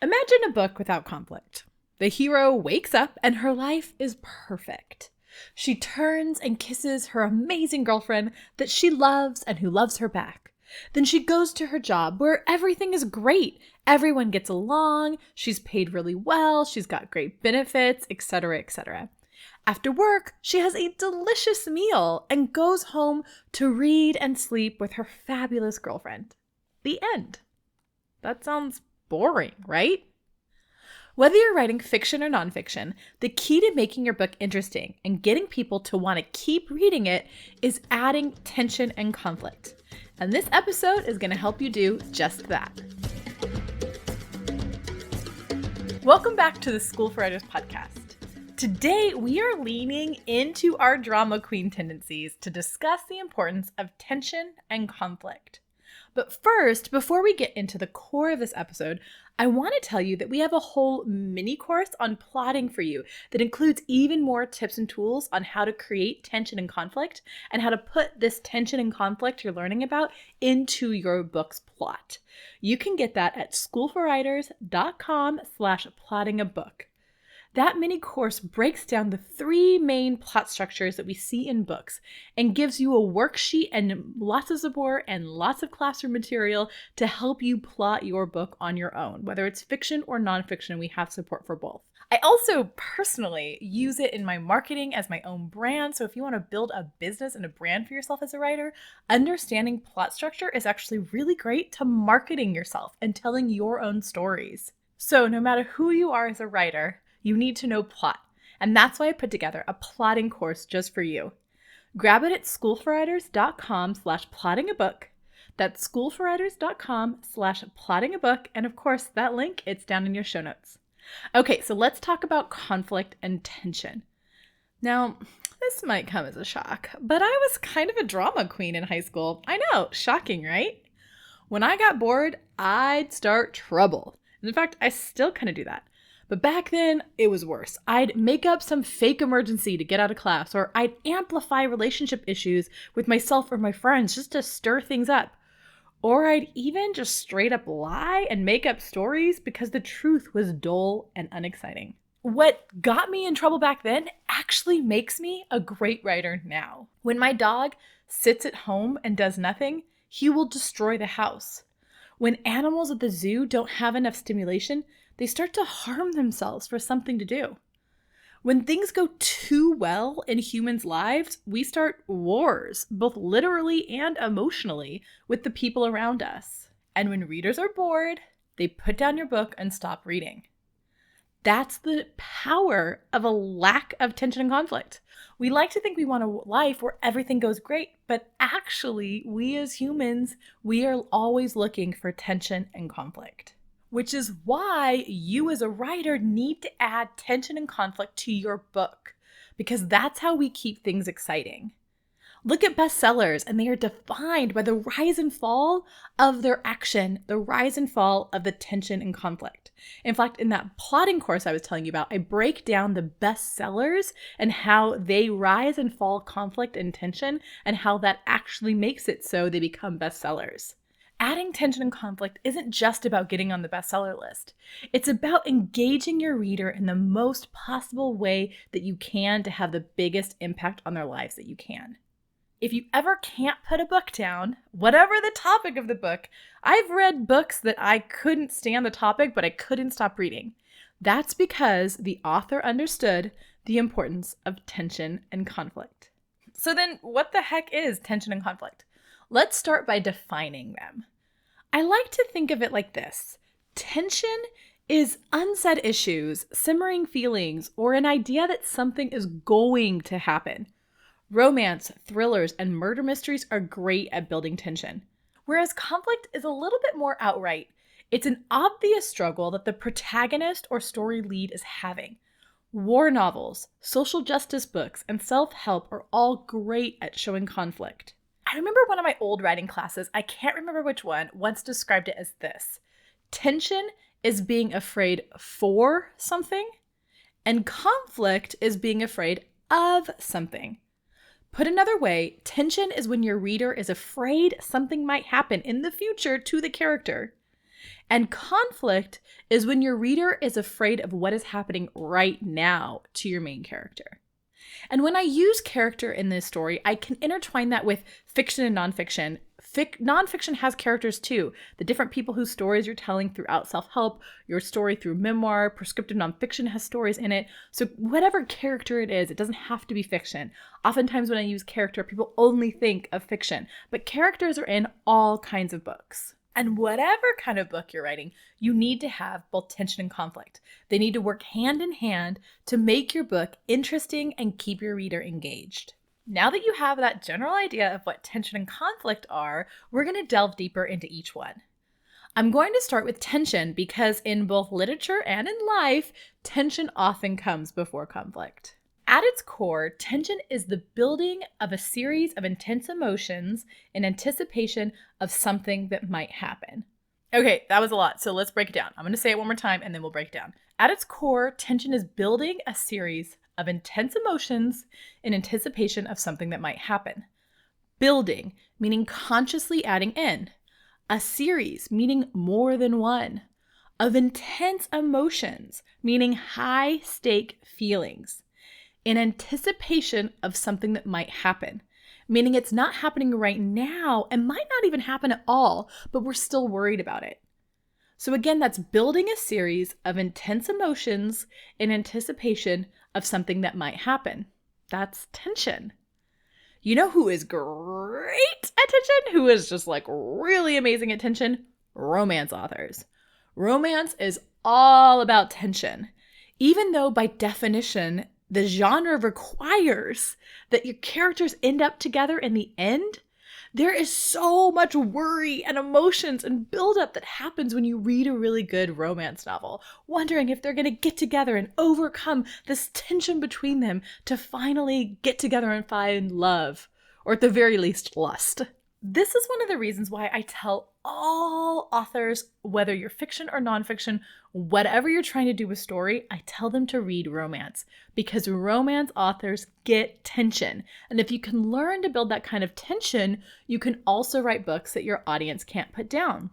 Imagine a book without conflict. The hero wakes up and her life is perfect. She turns and kisses her amazing girlfriend that she loves and who loves her back. Then she goes to her job where everything is great. Everyone gets along, she's paid really well, she's got great benefits, etc., etc. After work, she has a delicious meal and goes home to read and sleep with her fabulous girlfriend. The end. That sounds boring, right? Whether you're writing fiction or nonfiction, the key to making your book interesting and getting people to want to keep reading it is adding tension and conflict. And this episode is going to help you do just that. Welcome back to the School for Writers podcast. Today, we are leaning into our drama queen tendencies to discuss the importance of tension and conflict. But first, before we get into the core of this episode, I want to tell you that we have a whole mini course on plotting for you that includes even more tips and tools on how to create tension and conflict and how to put this tension and conflict you're learning about into your book's plot. You can get that at schoolforwriters.com/plottingabook. That mini course breaks down the 3 main plot structures that we see in books and gives you a worksheet and lots of support and lots of classroom material to help you plot your book on your own, whether it's fiction or nonfiction. We have support for both. I also personally use it in my marketing as my own brand. So if you want to build a business and a brand for yourself as a writer, understanding plot structure is actually really great to marketing yourself and telling your own stories. So no matter who you are as a writer, you need to know plot, and that's why I put together a plotting course just for you. Grab it at schoolforwriters.com/plottingabook. That's schoolforwriters.com/plottingabook, and of course, that link, it's down in your show notes. Okay, so let's talk about conflict and tension. Now, this might come as a shock, but I was kind of a drama queen in high school. I know, shocking, right? When I got bored, I'd start trouble. And in fact, I still kind of do that. But back then, it was worse. I'd make up some fake emergency to get out of class, or I'd amplify relationship issues with myself or my friends just to stir things up. Or I'd even just straight up lie and make up stories because the truth was dull and unexciting. What got me in trouble back then actually makes me a great writer now. When my dog sits at home and does nothing, he will destroy the house. When animals at the zoo don't have enough stimulation, they start to harm themselves for something to do. When things go too well in humans' lives, we start wars, both literally and emotionally, with the people around us. And when readers are bored, they put down your book and stop reading. That's the power of a lack of tension and conflict. We like to think we want a life where everything goes great, but actually, we as humans, we are always looking for tension and conflict. Which is why you as a writer need to add tension and conflict to your book, because that's how we keep things exciting. Look at bestsellers, and they are defined by the rise and fall of their action, the rise and fall of the tension and conflict. In fact, in that plotting course I was telling you about, I break down the bestsellers and how they rise and fall conflict and tension, and how that actually makes it so they become bestsellers. Adding tension and conflict isn't just about getting on the bestseller list. It's about engaging your reader in the most possible way that you can to have the biggest impact on their lives that you can. If you ever can't put a book down, whatever the topic of the book, I've read books that I couldn't stand the topic, but I couldn't stop reading. That's because the author understood the importance of tension and conflict. So then, what the heck is tension and conflict? Let's start by defining them. I like to think of it like this. Tension is unsaid issues, simmering feelings, or an idea that something is going to happen. Romance, thrillers, and murder mysteries are great at building tension. Whereas conflict is a little bit more outright. It's an obvious struggle that the protagonist or story lead is having. War novels, social justice books, and self-help are all great at showing conflict. I remember one of my old writing classes, I can't remember which one, once described it as this. Tension is being afraid for something, and conflict is being afraid of something. Put another way, tension is when your reader is afraid something might happen in the future to the character. And conflict is when your reader is afraid of what is happening right now to your main character. And when I use character in this story, I can intertwine that with fiction and nonfiction. Nonfiction has characters too. The different people whose stories you're telling throughout self-help, your story through memoir, prescriptive nonfiction has stories in it. So whatever character it is, it doesn't have to be fiction. Oftentimes when I use character, people only think of fiction, but characters are in all kinds of books. And whatever kind of book you're writing, you need to have both tension and conflict. They need to work hand in hand to make your book interesting and keep your reader engaged. Now that you have that general idea of what tension and conflict are, we're going to delve deeper into each one. I'm going to start with tension because in both literature and in life, tension often comes before conflict. At its core, tension is the building of a series of intense emotions in anticipation of something that might happen. Okay, that was a lot, so let's break it down. I'm going to say it one more time and then we'll break it down. At its core, tension is building a series of intense emotions in anticipation of something that might happen. Building, meaning consciously adding in. A series, meaning more than one. Of intense emotions, meaning high-stake feelings. In anticipation of something that might happen, meaning it's not happening right now and might not even happen at all, but we're still worried about it. So again, that's building a series of intense emotions in anticipation of something that might happen. That's tension. You know who is great at tension? Who is just like really amazing at tension? Romance authors. Romance is all about tension, even though by definition, the genre requires that your characters end up together in the end. There is so much worry and emotions and buildup that happens when you read a really good romance novel, wondering if they're going to get together and overcome this tension between them to finally get together and find love, or at the very least, lust. This is one of the reasons why I tell all authors, whether you're fiction or nonfiction, whatever you're trying to do with story, I tell them to read romance because romance authors get tension. And if you can learn to build that kind of tension, you can also write books that your audience can't put down.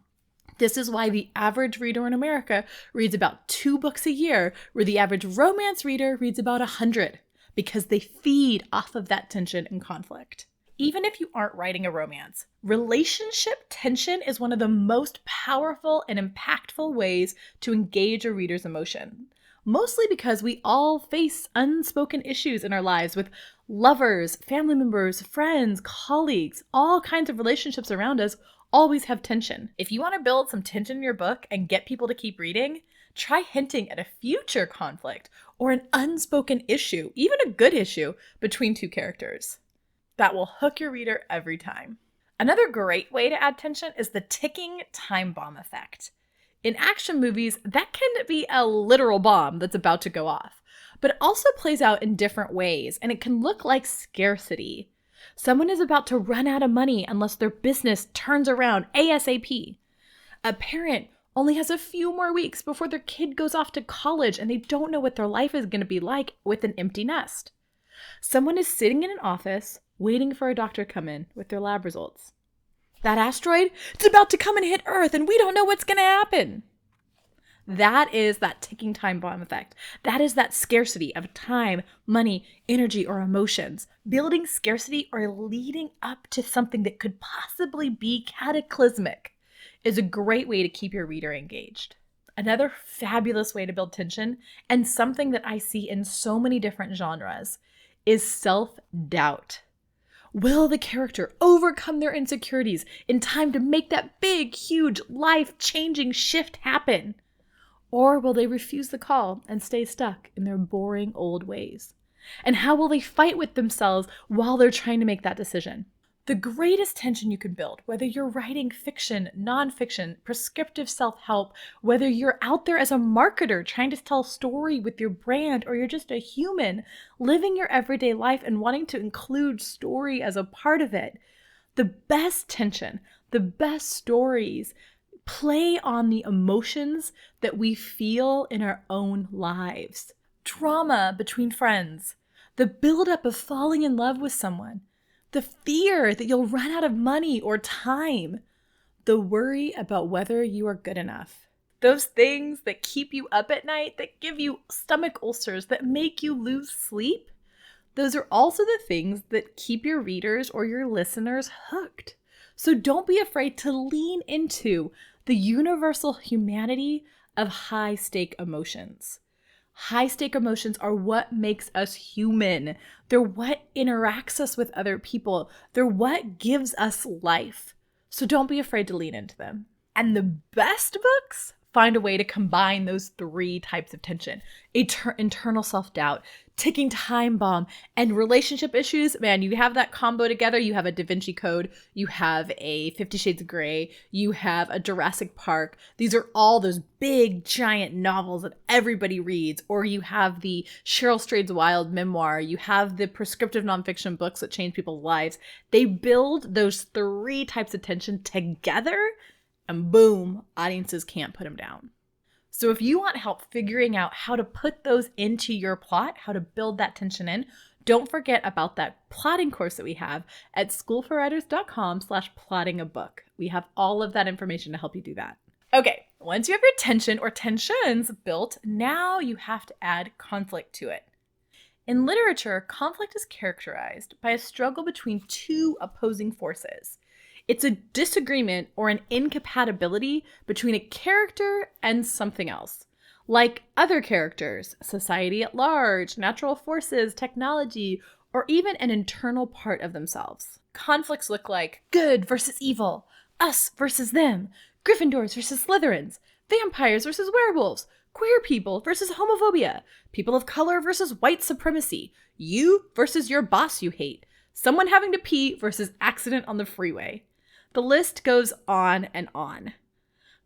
This is why the average reader in America reads about 2 books a year, where the average romance reader reads about 100, because they feed off of that tension and conflict. Even if you aren't writing a romance, relationship tension is one of the most powerful and impactful ways to engage a reader's emotion. Mostly because we all face unspoken issues in our lives with lovers, family members, friends, colleagues, all kinds of relationships around us always have tension. If you want to build some tension in your book and get people to keep reading, try hinting at a future conflict or an unspoken issue, even a good issue, between 2 characters. That will hook your reader every time. Another great way to add tension is the ticking time bomb effect. In action movies, that can be a literal bomb that's about to go off, but it also plays out in different ways, and it can look like scarcity. Someone is about to run out of money unless their business turns around ASAP. A parent only has a few more weeks before their kid goes off to college and they don't know what their life is going to be like with an empty nest. Someone is sitting in an office waiting for a doctor to come in with their lab results. That asteroid, it's about to come and hit Earth and we don't know what's going to happen. That is that ticking time bomb effect. That is that scarcity of time, money, energy, or emotions. Building scarcity or leading up to something that could possibly be cataclysmic is a great way to keep your reader engaged. Another fabulous way to build tension, and something that I see in so many different genres, is self-doubt. Will the character overcome their insecurities in time to make that big, huge, life-changing shift happen? Or will they refuse the call and stay stuck in their boring old ways? And how will they fight with themselves while they're trying to make that decision? The greatest tension you can build, whether you're writing fiction, nonfiction, prescriptive self-help, whether you're out there as a marketer trying to tell a story with your brand, or you're just a human living your everyday life and wanting to include story as a part of it, the best tension, the best stories play on the emotions that we feel in our own lives. Drama between friends, the buildup of falling in love with someone, the fear that you'll run out of money or time, The worry about whether you are good enough. Those things that keep you up at night, that give you stomach ulcers, that make you lose sleep. Those are also the things that keep your readers or your listeners hooked. So don't be afraid to lean into the universal humanity of high-stake emotions. High-stake emotions are what makes us human. They're what interacts us with other people. They're what gives us life. So don't be afraid to lean into them. And the best books find a way to combine those three types of tension: internal self-doubt, ticking time bomb, and relationship issues. Man, you have that combo together. You have a Da Vinci Code, you have a 50 Shades of Grey, you have a Jurassic Park. These are all those big, giant novels that everybody reads. Or you have the Cheryl Strayed's Wild memoir. You have the prescriptive nonfiction books that change people's lives. They build those three types of tension together, and boom, audiences can't put them down. So if you want help figuring out how to put those into your plot, how to build that tension in, don't forget about that plotting course that we have at schoolforwriters.com/plottingabook. We have all of that information to help you do that. Okay, once you have your tension or tensions built, now you have to add conflict to it. In literature, conflict is characterized by a struggle between two opposing forces. It's a disagreement or an incompatibility between a character and something else, like other characters, society at large, natural forces, technology, or even an internal part of themselves. Conflicts look like good versus evil, us versus them, Gryffindors versus Slytherins, vampires versus werewolves, queer people versus homophobia, people of color versus white supremacy, you versus your boss you hate, someone having to pee versus accident on the freeway. The list goes on and on.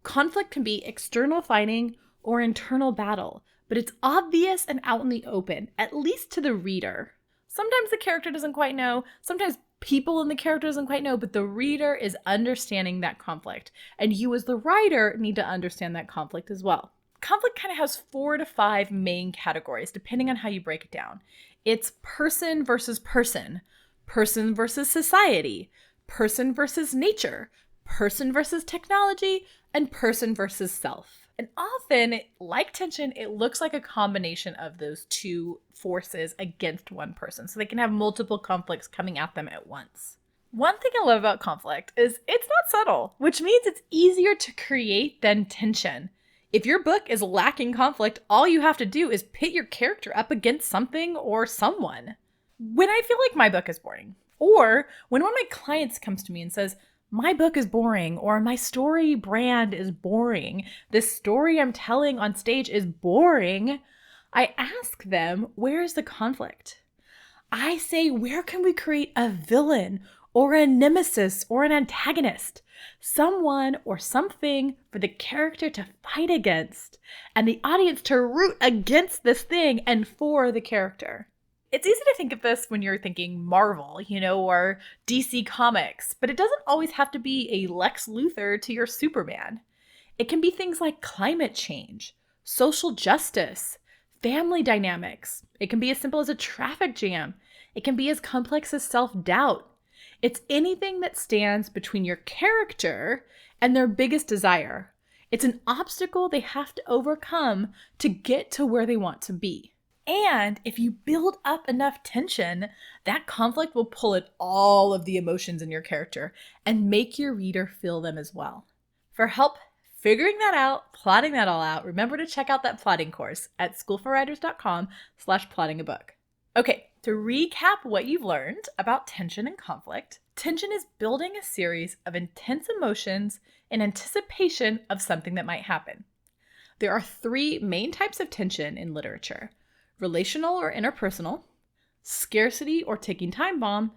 Conflict can be external fighting or internal battle, but it's obvious and out in the open, at least to the reader. Sometimes the character doesn't quite know, sometimes people in the character doesn't quite know, but the reader is understanding that conflict. And you as the writer need to understand that conflict as well. Conflict kind of has 4 to 5 main categories, depending on how you break it down. It's person versus person, person versus society, person versus nature, person versus technology, and person versus self. And often, like tension, it looks like a combination of those two forces against one person. So they can have multiple conflicts coming at them at once. One thing I love about conflict is it's not subtle, which means it's easier to create than tension. If your book is lacking conflict, all you have to do is pit your character up against something or someone. When I feel like my book is boring, or when one of my clients comes to me and says, my book is boring, or my story brand is boring, this story I'm telling on stage is boring, I ask them, where's the conflict? I say, where can we create a villain or a nemesis or an antagonist? Someone or something for the character to fight against and the audience to root against this thing and for the character. It's easy to think of this when you're thinking Marvel, or DC Comics, but it doesn't always have to be a Lex Luthor to your Superman. It can be things like climate change, social justice, family dynamics. It can be as simple as a traffic jam. It can be as complex as self-doubt. It's anything that stands between your character and their biggest desire. It's an obstacle they have to overcome to get to where they want to be. And if you build up enough tension, that conflict will pull at all of the emotions in your character and make your reader feel them as well. For help figuring that out, plotting that all out, remember to check out that plotting course at schoolforwriters.com/plottingabook. Okay, to recap what you've learned about tension and conflict, tension is building a series of intense emotions in anticipation of something that might happen. There are 3 main types of tension in literature: relational or interpersonal, scarcity or ticking time bomb,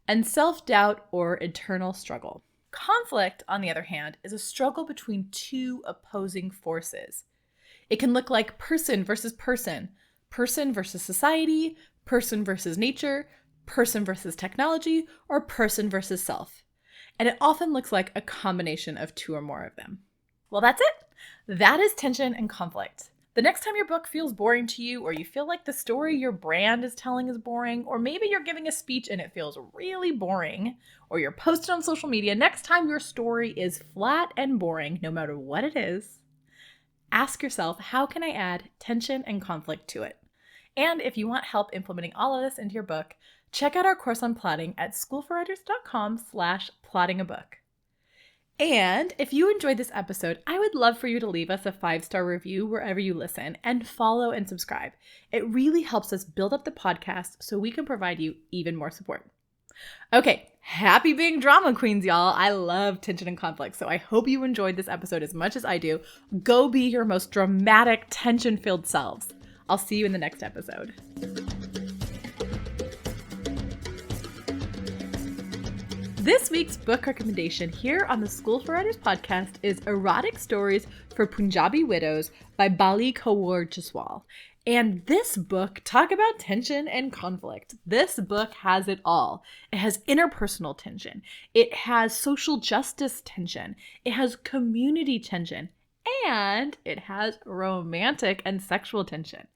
and self-doubt or internal struggle. Conflict, on the other hand, is a struggle between 2 opposing forces. It can look like person versus person, person versus society, person versus nature, person versus technology, or person versus self. And it often looks like a combination of 2 or more of them. Well, that's it. That is tension and conflict. The next time your book feels boring to you, or you feel like the story your brand is telling is boring, or maybe you're giving a speech and it feels really boring, or you're posted on social media, next time your story is flat and boring, no matter what it is, ask yourself, how can I add tension and conflict to it? And if you want help implementing all of this into your book, check out our course on plotting at schoolforwriters.com/plottingabook. And if you enjoyed this episode, I would love for you to leave us a 5-star review wherever you listen and follow and subscribe. It really helps us build up the podcast so we can provide you even more support. Okay, happy being drama queens, y'all. I love tension and conflict, so I hope you enjoyed this episode as much as I do. Go be your most dramatic, tension-filled selves. I'll see you in the next episode. This week's book recommendation here on the School for Writers podcast is Erotic Stories for Punjabi Widows by Bali Kaur Jaswal. And this book, talk about tension and conflict. This book has it all. It has interpersonal tension. It has social justice tension. It has community tension. And it has romantic and sexual tension.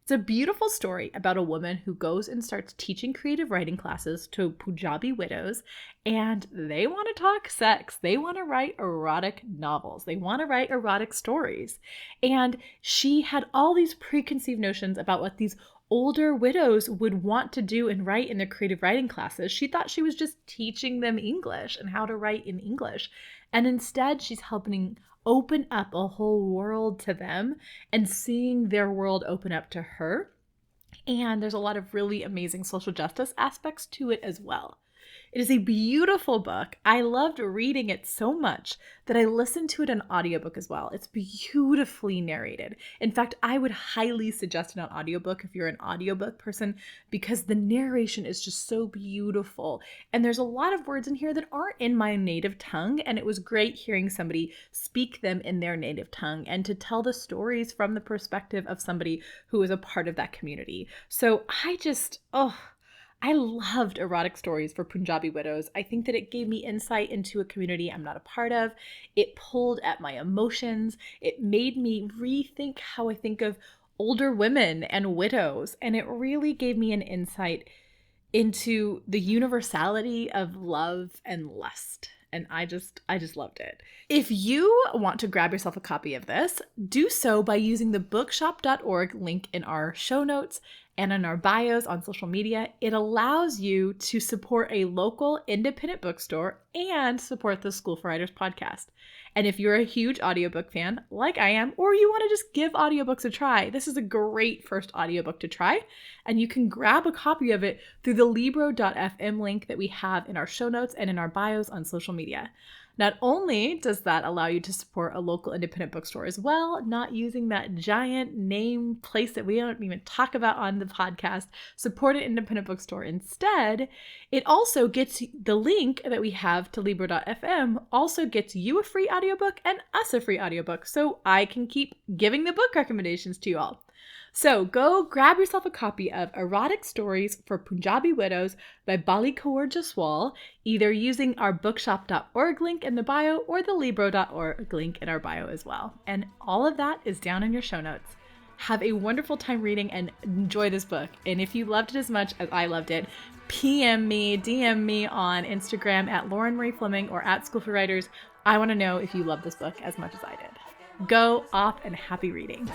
It's a beautiful story about a woman who goes and starts teaching creative writing classes to Punjabi widows, and they want to talk sex. They want to write erotic novels. They want to write erotic stories. And she had all these preconceived notions about what these older widows would want to do and write in their creative writing classes. She thought she was just teaching them English and how to write in English. And instead, she's helping open up a whole world to them and seeing their world open up to her. And there's a lot of really amazing social justice aspects to it as well. It is a beautiful book. I loved reading it so much that I listened to it in audiobook as well. It's beautifully narrated. In fact, I would highly suggest it on audiobook if you're an audiobook person, because the narration is just so beautiful. And there's a lot of words in here that aren't in my native tongue, and it was great hearing somebody speak them in their native tongue and to tell the stories from the perspective of somebody who is a part of that community. So I loved Erotic Stories for Punjabi Widows. I think that it gave me insight into a community I'm not a part of. It pulled at my emotions. It made me rethink how I think of older women and widows. And it really gave me an insight into the universality of love and lust. And I just loved it. If you want to grab yourself a copy of this, do so by using the bookshop.org link in our show notes and in our bios on social media. It allows you to support a local independent bookstore and support the School for Writers podcast. And if you're a huge audiobook fan, like I am, or you want to just give audiobooks a try, this is a great first audiobook to try. And you can grab a copy of it through the Libro.fm link that we have in our show notes and in our bios on social media. Not only does that allow you to support a local independent bookstore as well, not using that giant name place that we don't even talk about on the podcast, support an independent bookstore instead, it also gets the link that we have to Libro.fm also gets you a free audiobook and us a free audiobook, so I can keep giving the book recommendations to you all. So go grab yourself a copy of Erotic Stories for Punjabi Widows by Bali Kaur Jaswal, either using our bookshop.org link in the bio or the Libro.org link in our bio as well. And all of that is down in your show notes. Have a wonderful time reading and enjoy this book. And if you loved it as much as I loved it, DM me on Instagram at Lauren Marie Fleming or at School for Writers. I want to know if you love this book as much as I did. Go off and happy reading.